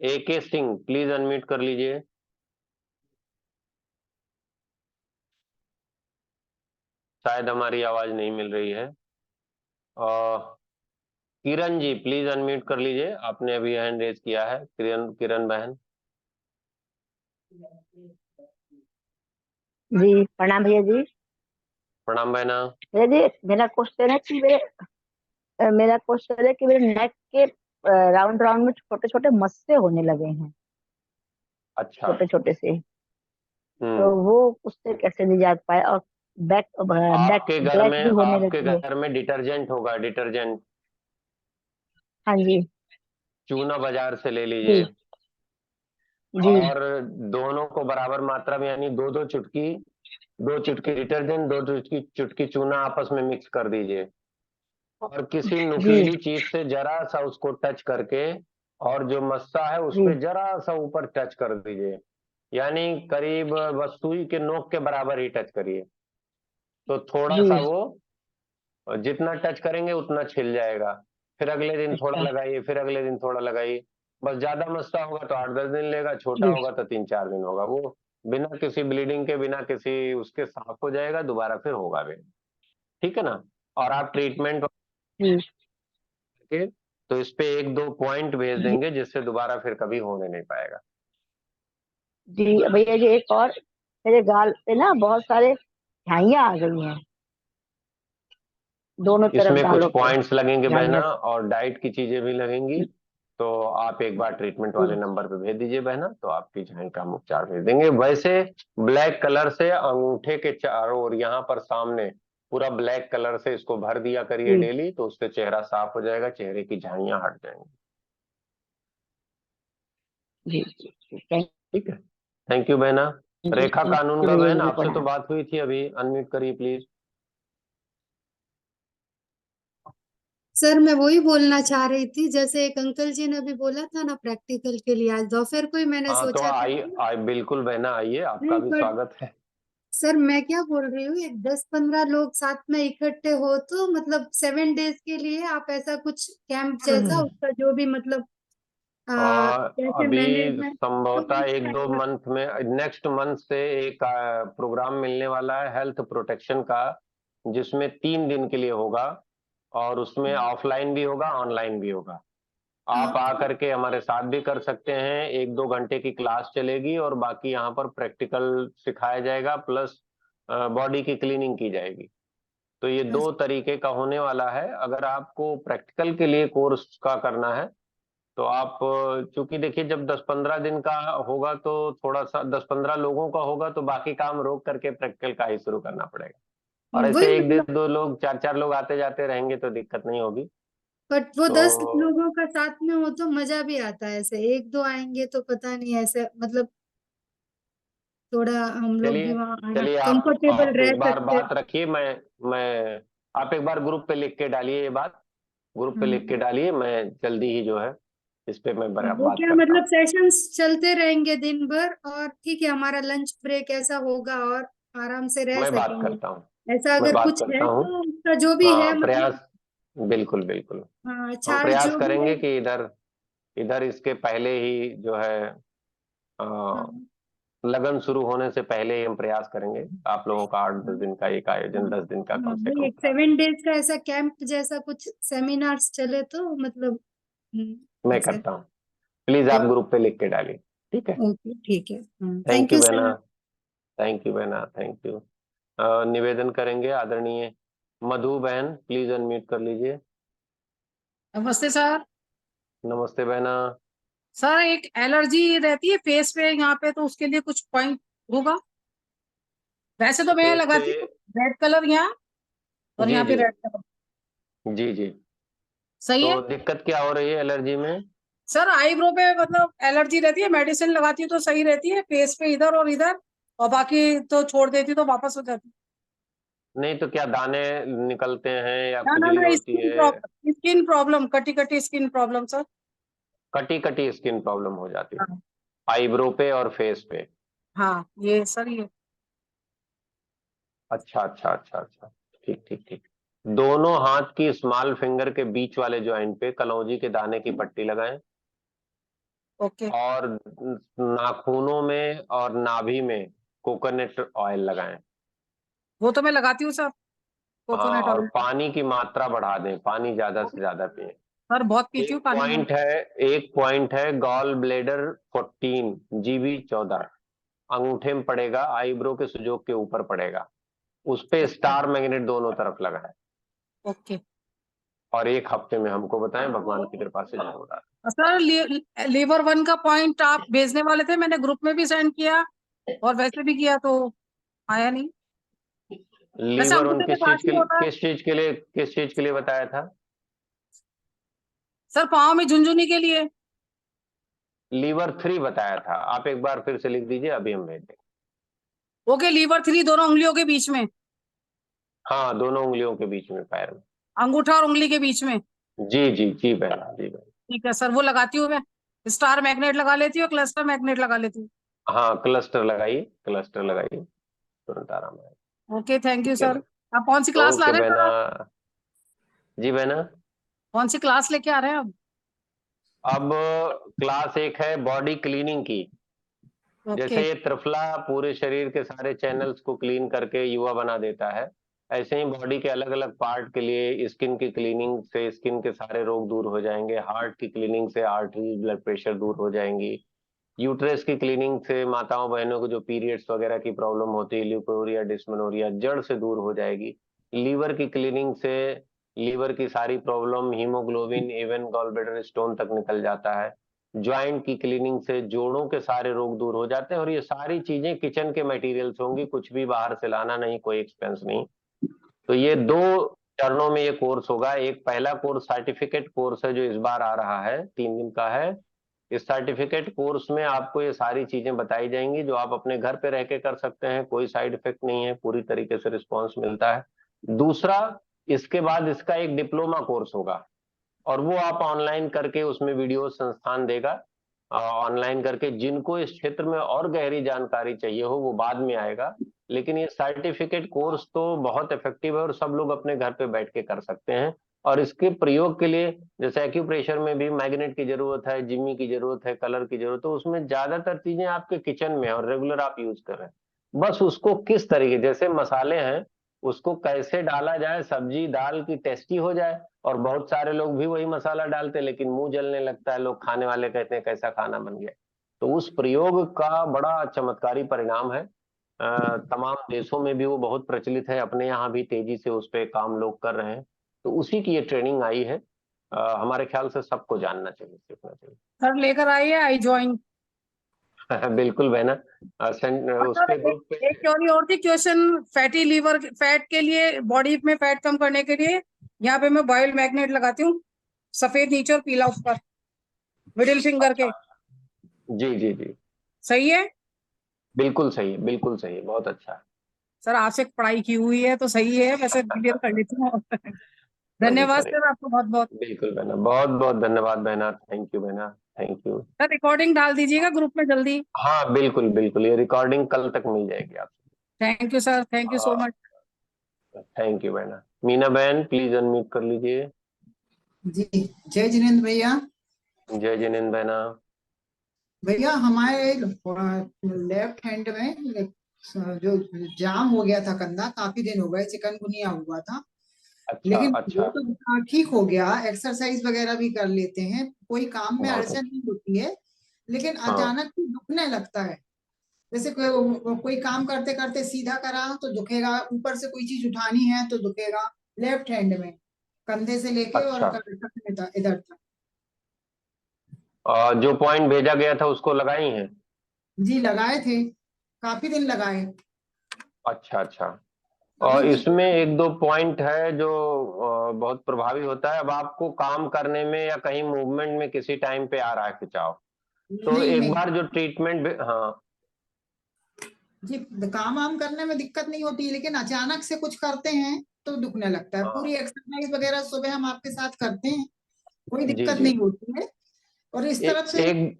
AK सिंह प्लीज अनम्यूट कर लीजिए। शायद हमारी आवाज नहीं मिल रही है। किरण जी प्लीज अनम्यूट कर लीजिए, आपने अभी हैंड रेज किया है। किरण किरण बहन। जी प्रणाम भैया जी। प्रणाम बहना। भैया जी मेरा क्वेश्चन है कि मेरे नेक के राउंड राउंड में छोटे छोटे मस्से होने लगे हैं, अच्छा। छोटे छोटे से। तो हम्म। वो उससे कैसे निजात पाए, और बैक बैक ब्लैक भी होने आपके लगी है। घर में डिटर्जेंट होगा, डिटर्जेंट। हाँ जी। चूना बाजार से ले जी। लीजिए। जी। और दोनों को बराबर मात्रा में, यानी दो दो चुटकी डिटर्जेंट, दो चुटकी चुटकी चूना आपस में मिक्स कर दीजिए। और किसी जी। नुकीली चीज से जरा सा उसको टच करके, और जो मस्सा है उस जी। पर जरा सा ऊपर टच कर दीजिए, यानी करीब बस सुई के नोक के बराबर ही टच करिए। तो थोड़ा सा जी। वो जितना टच करेंगे उतना छिल जाएगा। फिर अगले दिन थोड़ा अच्छा। लगाइए, फिर अगले दिन थोड़ा लगाइए। बस ज्यादा मस्सा होगा तो 8-10 दिन लेगा, छोटा जी। होगा तो 3-4 दिन होगा। वो बिना किसी ब्लीडिंग के, बिना किसी उसके साफ हो जाएगा, दोबारा फिर होगा भी। ठीक है ना। और आप ट्रीटमेंट जी। के तो इस पे 1-2 पॉइंट भेज जी। देंगे, जिससे दोबारा फिर कभी होने नहीं पाएगा। जी भैया जी एक और, मेरे गाल पे ना बहुत सारे झाइयाँ आ गई हैं, दोनों तरफ इसमें कुछ गालों पे पॉइंट्स लगेंगे बहना, झाइयाँ। और डाइट की चीजें भी लगेंगी। तो आप एक बार ट्रीटमेंट वाले जी। नंबर पे भेज दीजिए बहना, तो आपकी झाई का हम उपचार भेज देंगे। वैसे ब्लैक कलर से अंगूठे के चारों ओर, यहाँ पर सामने पूरा ब्लैक कलर से इसको भर दिया करिए जी। डेली, तो उससे चेहरा साफ हो जाएगा, चेहरे की झाइयां हट जाएंगी। जी। थैंक ठीक है, थैंक यू बहना। रेखा यू कानूनगो भैया बहन, जी, आपसे तो प्रणाम। बात हुई थी अभी, अनम्यूट करिए प्लीज। सर मैं वही बोलना चाह रही थी, जैसे एक अंकल जी ने अभी बोला था ना प्रैक्टिकल के लिए, आज दोपहर को ही मैंने हाँ तो सोचा था आइए बिल्कुल बहना, आइए, आपका नहीं, भी पर स्वागत है। सर मैं क्या बोल रही हूँ, एक 10-15 लोग साथ में इकट्ठे हो तो मतलब 7 डेज के लिए आप ऐसा कुछ कैंप जैसा, उसका जो भी मतलब जैसे अभी मैनेजमेंट, तो संभवतः उस 1-2 टाइप मंथ में, नेक्स्ट मंथ से एक प्रोग्राम मिलने वाला है हेल्थ प्रोटेक्शन का, जिसमें 3 दिन के लिए होगा। और उसमें ऑफलाइन भी होगा, ऑनलाइन भी होगा। आप आकर के हमारे साथ भी कर सकते हैं, 1-2 घंटे की क्लास चलेगी, और बाकी यहाँ पर प्रैक्टिकल सिखाया जाएगा, प्लस बॉडी की क्लीनिंग की जाएगी। तो ये 2 तरीके का होने वाला है। अगर आपको प्रैक्टिकल के लिए कोर्स का करना है, तो आप चूंकि देखिए जब 10-15 दिन का होगा तो थोड़ा सा 10-15 लोगों का होगा तो बाकी काम रोक करके प्रैक्टिकल का ही शुरू करना पड़ेगा। और वही ऐसे 1 मतलब 2 लोग 4 लोग आते जाते रहेंगे तो दिक्कत नहीं होगी। बट वो 10 तो लोगों का साथ में हो तो मजा भी आता है। ऐसे 1-2 आएंगे तो पता नहीं, ऐसे मतलब थोड़ा हम लोग भी चलिए वहाँ आना चलिए कंफर्टेबल आप रह एक बार सकते। बात रखिए, मैं आप एक बार ग्रुप पे लिख के डालिए, ये बात ग्रुप पे लिख के हम्म। डालिए, मैं जल्दी ही जो है इस पे मैं वो बात क्या करता मतलब हूँ। सेशंस चलते रहेंगे दिन भर, और ठीक है हमारा लंच ब्रेक ऐसा होगा और आराम से रह मैं बात सकेंगे। करता हूँ, ऐसा मैं अगर बात कुछ करता है हूँ। तो उसका जो भी है हाँ मतलब प्रयास, बिल्कुल बिल्कुल, हम चार्ज प्रयास जो भी है। करेंगे कि इधर इधर इसके पहले ही जो है अ, हाँ लगन शुरू होने से पहले ही हम प्रयास करेंगे आप लोगों का 8-10 दिन का एक आयोजन, 10 दिन का कम से वही कम एक करा 7 डेज का ऐसा कैंप जैसा कुछ सेमिनार्स चले तो मतलब मैं ऐसे। करता हूँ। प्लीज आप ग्रुप पे लिख के डालिए, ठीक है। ओके ठीक है। थैंक थैंक यू यू बहना, सर। थैंक यू बहना, थैंक यू। निवेदन करेंगे आदरणीय मधु बहन, प्लीज अनम्यूट कर लीजिए। नमस्ते सर। नमस्ते बहना। सर एक एलर्जी रहती है फेस पे यहाँ पे, तो उसके लिए कुछ पॉइंट होगा? वैसे तो मैं फेस पे, लगाती हूँ रेड कलर यहाँ, और जी यहाँ भी जी रेड कलर। जी जी, सही है तो दिक्कत क्या हो रही है एलर्जी में? सर? आईब्रो पे मतलब एलर्जी रहती है, मेडिसिन लगाती हूँ तो सही रहती है, फेस पे इधर और इधर, और बाकी तो छोड़ देती हूँ तो वापस हो जाती है। नहीं तो क्या दाने निकलते हैं या ना ना खुजली ना, होती है? स्किन प्रॉब्लम, कटी कटी स्किन प्रॉब्लम सर। कटी कटी स्किन प्रॉब्लम हो जाती है हाँ आईब्रो पे और फेस पे? हाँ, ये सर ये। अच्छा अच्छा अच्छा अच्छा, ठीक ठीक ठीक। दोनों हाथ की स्मॉल फिंगर के बीच वाले ज्वाइंट पे कलौंजी के दाने की पट्टी लगाएं, ओके, और नाखूनों में और नाभि में कोकोनट ऑयल लगाएं। वो तो मैं लगाती हूँ सर, हाँ, कोकोनट और ऑयल। पानी की मात्रा बढ़ा दें, पानी ज्यादा से ज्यादा पिए। सर बहुत पीती हूँ पानी में। एक पॉइंट है गॉल ब्लेडर 14 GB 14, अंगूठे में पड़ेगा, आईब्रो के सुजोग के ऊपर पड़ेगा, उस पे ओके स्टार मैग्नेट दोनों तरफ लगाएं, ओके। और 1 हफ्ते में हमको बताएं, भगवान की कृपा से जरूर होगा। सर लीवर 1 का पॉइंट आप भेजने वाले थे, मैंने ग्रुप में भी सेंड किया और वैसे भी किया तो आया नहीं। वैसे लीवर उन अंगूठे के पास ही होता है किस चीज के लिए बताया था? सर, पाँव में झुनझुनी के लिए। लीवर 3 बताया था, आप एक बार फिर से लिख दीजिए, अभी हम भेज देंगे। ओके, लीवर 3 दोनों उंगलियों के बीच में, हाँ, दोनों उंगलियों के बीच में, पैर में। अंगूठा और उंगली के बीच में। जी जी जी बहना, जी बहना। ठीक है सर, वो लगाती हूँ मैं। स्टार मैग्नेट लगा लेती हूँ, क्लस्टर मैग्नेट लगा लेती हूँ। हाँ, क्लस्टर लगाइए, तुरंत आराम आएगा। ओके, थैंक यू ठीक है सर। आप कौन सी बहना, क्लास ला ओके रहे हैं सर बहना। आप? जी बहना, कौन सी क्लास लेके आ रहे हैं अब? अब क्लास 1 है बॉडी क्लीनिंग की। ओके जैसे ये त्रिफला पूरे शरीर के सारे चैनल्स को क्लीन करके युवा बना देता है, ऐसे ही बॉडी के अलग अलग पार्ट के लिए स्किन की क्लीनिंग से स्किन के सारे रोग दूर हो जाएंगे, हार्ट की क्लीनिंग से आर्टरी ब्लड प्रेशर दूर हो जाएंगी, यूट्रस की क्लीनिंग से माताओं बहनों को जो पीरियड्स वगैरह की प्रॉब्लम होती है, ल्यूकोरिया डिस्मेनोरिया जड़ से दूर हो जाएगी। लीवर की क्लीनिंग से लीवर की सारी problem, haemoglobin, even gall bladder stone तक निकल जाता है। ज्वाइंट की क्लीनिंग से जोड़ों के सारे रोग दूर हो जाते हैं, और ये सारी चीजें किचन के मटेरियल्स होंगी, कुछ भी बाहर से लाना नहीं, कोई एक्सपेंस नहीं। तो ये 2 चरणों में ये कोर्स होगा। एक पहला कोर्स सर्टिफिकेट कोर्स है जो इस बार आ रहा है, 3 दिन का है। इस सर्टिफिकेट कोर्स में आपको ये सारी चीजें बताई जाएंगी जो आप अपने घर पे रह के कर सकते हैं, कोई साइड इफेक्ट नहीं है, पूरी तरीके से रिस्पॉन्स मिलता है। दूसरा, इसके बाद इसका एक डिप्लोमा कोर्स होगा, और वो आप ऑनलाइन करके, उसमें वीडियो संस्थान देगा, ऑनलाइन करके जिनको इस क्षेत्र में और गहरी जानकारी चाहिए हो वो बाद में आएगा। लेकिन ये सर्टिफिकेट कोर्स तो बहुत इफेक्टिव है और सब लोग अपने घर पे बैठ के कर सकते हैं। और इसके प्रयोग के लिए जैसे एक्यूप्रेशर में भी मैग्नेट की जरूरत है, जिम्मी की जरूरत है, कलर की जरूरत है, उसमें ज्यादातर चीजें आपके किचन में है और रेगुलर आप यूज कर रहे हैं। बस उसको किस तरीके, जैसे मसाले हैं, उसको कैसे डाला जाए, सब्जी दाल की टेस्टी हो जाए। और बहुत सारे लोग भी वही मसाला डालते हैं लेकिन मुंह जलने लगता है, लोग खाने वाले कहते हैं कैसा खाना बन गया। तो उस प्रयोग का बड़ा चमत्कारी परिणाम है। तमाम देशों में भी वो बहुत प्रचलित है, अपने यहाँ भी तेजी से उस पर काम लोग कर रहे हैं। तो उसी की ये ट्रेनिंग आई है। हमारे ख्याल से सबको जानना चाहिए, सीखना चाहिए। सर लेकर आइए, आई ज्वाइन। बिल्कुल बहना। उस पे ग्रुप पे एक थ्योरी और थी, क्वेश्चन फैटी लीवर फैट के लिए, बॉडी में फैट कम करने के लिए यहाँ पे मैं बॉइल्ड मैग्नेट लगाती हूँ, सफेद नीचे और पीला ऊपर, मिडिल फिंगर के। जी जी जी, सही है बिल्कुल सही है, बिल्कुल सही है, बहुत अच्छा है। सर, आपसे पढ़ाई की हुई है तो सही है, वैसे क्लियर कर लेती हूँ। सॉरी धन्यवाद सॉरी, सर, आपको बहुत बहुत। बिल्कुल बहना, बहुत बहुत धन्यवाद बहना, थैंक यू बहना, थैंक यू। सर रिकॉर्डिंग डाल दीजिएगा ग्रुप में जल्दी। हाँ बिल्कुल बिल्कुल, ये रिकॉर्डिंग कल तक मिल जाएगी आपको। Thank you sir, thank you so much. Thank you बहना। मीना बहन प्लीज अनम्यूट कर लीजिए। जी, जय जिनेन्द्र भैया। जय जिनेन्द्र बहना। भैया हमारे लेफ्ट हैंड में जो जाम हो गया था कंधा, काफी दिन हो गए, चिकनगुनिया हुआ था। अच्छा लेकिन अच्छा, वो तो ठीक हो गया, एक्सरसाइज वगैरह भी कर लेते हैं, कोई काम में बहुत अड़चन अच्छा। नहीं होती है। लेकिन हाँ अचानक से दुखने लगता है, जैसे कोई काम करते करते सीधा करा तो दुखेगा, ऊपर से कोई चीज उठानी है तो दुखेगा, लेफ्ट हैंड में, कंधे से लेके और अच्छा, इधर तक। जो पॉइंट भेजा गया था उसको लगाई हैं? जी लगाए थे, काफी दिन लगाए। अच्छा अच्छा। अभी और दिक्कत इसमें एक दो पॉइंट है जो बहुत प्रभावी होता है। अब आपको काम करने में या कहीं मूवमेंट में किसी टाइम पे आ रहा है खिंचाव, तो नहीं एक नहीं बार जो ट्रीटमेंट, हाँ जी, काम वाम करने में दिक्कत नहीं होती, लेकिन अचानक से कुछ करते हैं तो दुखने लगता है। हाँ, पूरी एक्सरसाइज वगैरह सुबह हम आपके साथ करते हैं, कोई जी दिक्कत जी, नहीं होती है। और इस तरफ से एक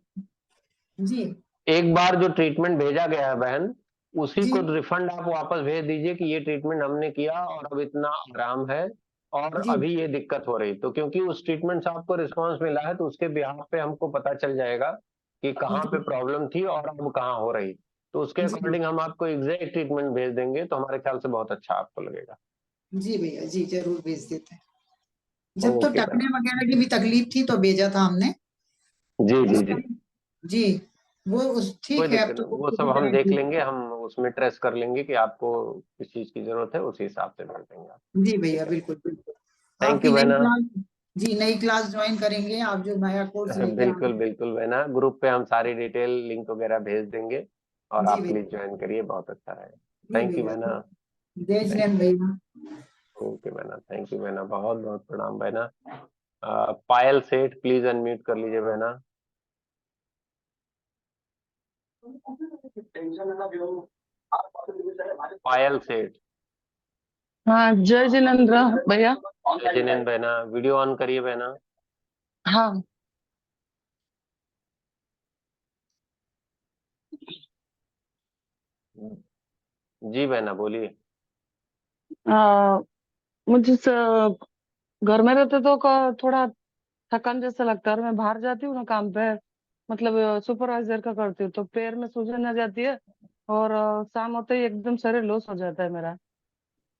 जी एक बार जो ट्रीटमेंट भेजा गया है बहन, उसी जी को रिफंड आप वापस भेज दीजिए कि ये ट्रीटमेंट हमने किया और अब इतना आराम है और जी अभी ये दिक्कत हो रही। तो क्योंकि उस ट्रीटमेंट से आपको रिस्पांस मिला है, तो उसके बिहाफ पे हमको पता चल जाएगा कि कहाँ पे जी प्रॉब्लम थी और अब कहाँ हो रही। तो उसके जी अकॉर्डिंग हम आपको एग्जैक्ट ट्रीटमेंट भेज देंगे, तो हमारे ख्याल से बहुत अच्छा आपको लगेगा। जी भैया, जी जरूर भेज देते हैं। जब तो ओके टकने बहन, वगैरह की भी तकलीफ थी तो भेजा था हमने जी जी उस जी, टाइम। जी, वो उस कोई ठीक है, दिक्कत अब तो नहीं, वो वो सब पूरी हम तरह देख ठीक। लेंगे, हम उसमें ट्रेस कर लेंगे कि आपको किस चीज की जरूरत है, उसी हिसाब से भेज देंगे आप। जी भैया, ठीक है, बिल्कुल बिल्कुल। थैंक आपकी यू नई बहना। क्लास, जी नई क्लास ज्वाइन करेंगे आप, जो नया कोर्स लेके आ रहे बिल्कुल हैं। बिल्कुल बहना, ग्रुप पे हम सारी डिटेल लिंक वगैरह भेज देंगे और जी आप प्लीज भैया, ज्वाइन करिए, बहुत अच्छा रहेगा। जी थैंक यू भैया, बहना। जय थैंक जिनेन्द्र भैया। यू, ओके बहना, थैंक यू बहना, बहुत बहुत प्रणाम बहना। पायल सेठ प्लीज अनम्यूट कर लीजिए बहना। पायल सेठ। हाँ, जय जिनेन्द्र भैया। जय जिनेन्द्र बहना, वीडियो ऑन करिए बहना। हाँ, जी बहना बोलिए। आ, मुझे घर में रहते तो थोड़ा थकान जैसा लगता है, और मैं बाहर जाती हूँ ना काम पे, मतलब सुपरवाइजर का करती हूँ, तो पैर में सूजन आ जाती है, और शाम होते ही एकदम शरीर लॉस हो जाता है मेरा।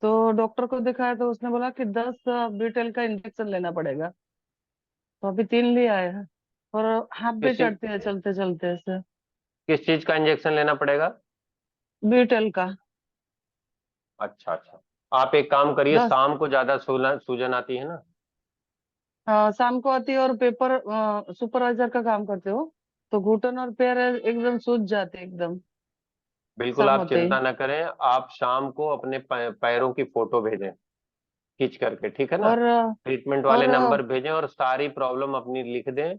तो डॉक्टर को दिखाया तो उसने बोला कि 10 बीटेल का इंजेक्शन लेना पड़ेगा। तो अभी 3 लिए आए हैं, और हाथ भी किसी चढ़ती है चलते चलते ऐसे। किस चीज का इंजेक्शन लेना पड़ेगा? बीटेल का अच्छा अच्छा, आप एक काम करिए, 10। शाम को ज्यादा सूजन सूजन आती है ना? शाम को आती है, और पेपर सुपरवाइजर का काम करते हो तो घुटन और पैर एकदम सूज जाते एकदम बिल्कुल शाम आप होते ही। चिंता न करें, आप शाम को अपने पैरों की फोटो भेजें खींच करके, ठीक है ना? और ट्रीटमेंट और वाले नंबर भेजें और सारी प्रॉब्लम अपनी लिख दें।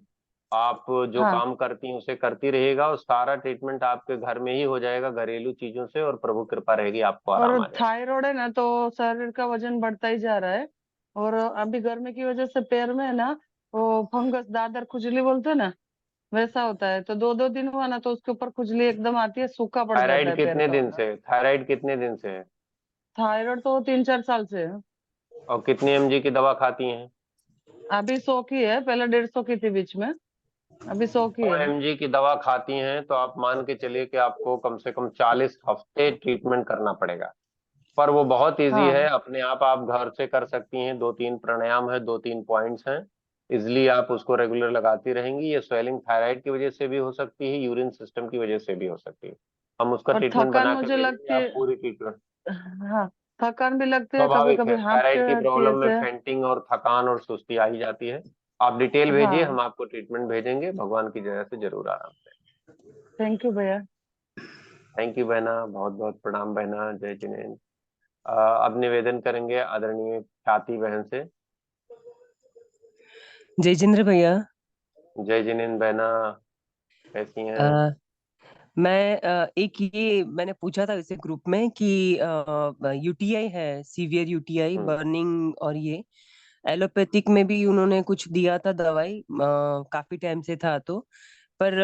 आप जो हाँ, काम करती हैं उसे करती रहिएगा, और सारा ट्रीटमेंट आपके घर में ही हो जाएगा, घरेलू चीजों से, और प्रभु कृपा रहेगी, आपको आराम और आ जाएगा। थायराइड है ना, तो शरीर का वजन बढ़ता ही जा रहा है। और अभी गर्मी की वजह से पैर में है ना, वो फंगस, दादर खुजली बोलते हैं ना, वैसा होता है। तो 2-2 दिन हुआ ना, तो उसके ऊपर खुजली एकदम आती है, सूखा पड़ जाता थायराइड है पैर कितने का दिन पूरा। से थायराइड कितने दिन से है? थायराइड तो 3-4 साल से है। और कितनी mg की दवा खाती हैं? अभी 100 की है, पहले 150 की थी बीच में, अभी 100 की 100 है। mg की दवा खाती हैं तो आप मान के चलिए कि आपको कम से कम 40 हफ्ते ट्रीटमेंट करना पड़ेगा। पर वो बहुत इजी है, हाँ, अपने आप घर से कर सकती हैं। 2-3 प्राणायाम है, 2-3 पॉइंट्स हैं, इजिली आप उसको रेगुलर लगाती रहेंगी। ये स्वेलिंग थायराइड की वजह से भी हो सकती है, यूरिन सिस्टम की वजह से भी हो सकती है। हम उसका और ट्रीटमेंट थकान बना कर मुझे दे देंगे, लगती है। आप पूरी ट्रीटमेंट। हाँ, थकान भी लगती है, कभी स्वाभाविक कभी है, हाथ थायराइड की चढ़ती है प्रॉब्लम में ऐसे। फेंटिंग और थकान और सुस्ती आ ही जाती है। आप डिटेल भेजिए, हाँ हम आपको ट्रीटमेंट भेजेंगे, भगवान की दया से जरूर आराम से। थैंक यू भैया। थैंक यू बहना, बहुत बहुत प्रणाम बहना। जय जिनेन्द्र। अब निवेदन करेंगे आदरणीय ख्याति बहन से। जय जिनेन्द्र भैया। जय जिनेन्द्र बहना, कैसी हैं? एक ये मैंने पूछा था इसे ग्रुप में कि यूटीआई है, सीवियर यूटीआई, बर्निंग, और ये एलोपैथिक में भी उन्होंने कुछ दिया था दवाई, काफी टाइम से था तो, पर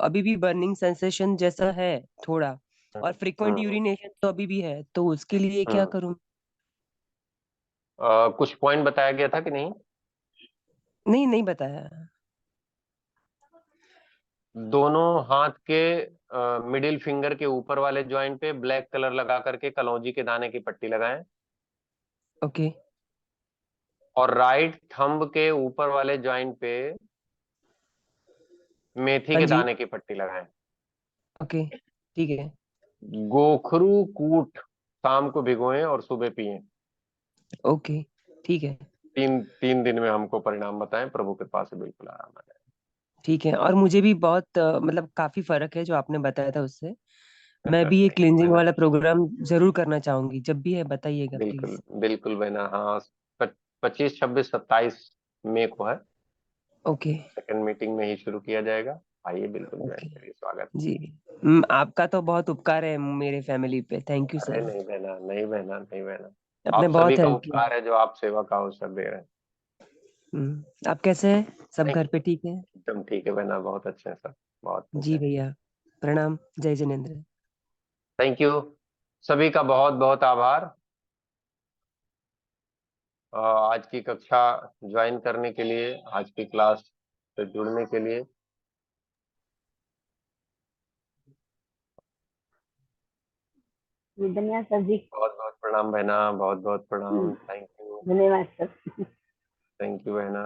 अभी भी बर्निंग सेंसेशन जैसा है थोड़ा, और फ्रीक्वेंट यूरिनेशन तो अभी भी है, तो उसके लिए क्या करूं? कुछ पॉइंट बताया गया था कि नहीं? नहीं बताया। दोनों हाथ के मिडिल फिंगर के ऊपर वाले जॉइंट पे ब्लैक कलर लगा करके कलौंजी के दाने की पट्टी लगाएं। ओके। और राइट थंब के ऊपर वाले जॉइंट पे मेथी हाँ के जी। दाने की पट्टी लगाएं। ओके, ठीक है। गोखरू कूट शाम को भिगोएं और सुबह पिएं। ओके, ठीक है। 3 दिन में हमको परिणाम बताएं, प्रभु कृपा से बिल्कुल आराम आ जाए। ठीक है। और मुझे भी बहुत मतलब काफी फर्क है जो आपने बताया था उससे। मैं भी ये क्लींजिंग वाला प्रोग्राम जरूर करना चाहूंगी, जब भी है बताइएगा प्लीज। बिल्कुल बिल्कुल बहना। हाँ, 25, 26, 27 मई को है। ओके। सेकंड मीटिंग में ही शुरू किया जाएगा। आइए, बिल्कुल ज्वाइन करिए, स्वागत। जी, आपका तो बहुत उपकार है मेरे फैमिली पे। थैंक यू अरे सर। नहीं बहना, नहीं बहना, नहीं बहना, आपने आप सभी बहुत का हेल्प किया। उपकार है जो आप सेवा का अवसर दे रहे हैं। आप कैसे हैं? सब घर पे ठीक है? एकदम ठीक है बहना, बहुत अच्छे हैं सब, बहुत खुश जी हैं। भैया, प्रणाम। जय जिनेन्द्र। थैंक यू, सभी का बहुत बहुत आभार आज की कक्षा ज्वाइन करने के लिए, आज की क्लास से जुड़ने के लिए। धन्यवाद सर जी। बहुत बहुत प्रणाम बहना, बहुत बहुत प्रणाम। थैंक यू, धन्यवाद सर। थैंक यू बहना।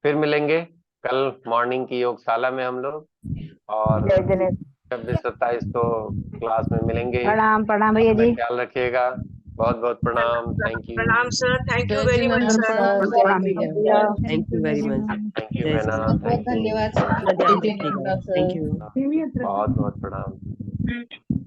फिर मिलेंगे कल मॉर्निंग की योगशाला में हम लोग, और 26-27 तो क्लास में मिलेंगे ही। प्रणाम भैया अपना जी। ख्याल रखिएगा। बहुत बहुत प्रणाम। Thank you. प्रणाम सर, थैंक यू जय very much Jinendra sir. Sir, प्रणाम जय भैया। Thank you very much. Thank you जय बहना, जिनेन्द्र। Thank you. धन्यवाद अपना ध्यान जय रखिएगा। Jinendra thank sir. यू। बहुत बहुत प्रणाम।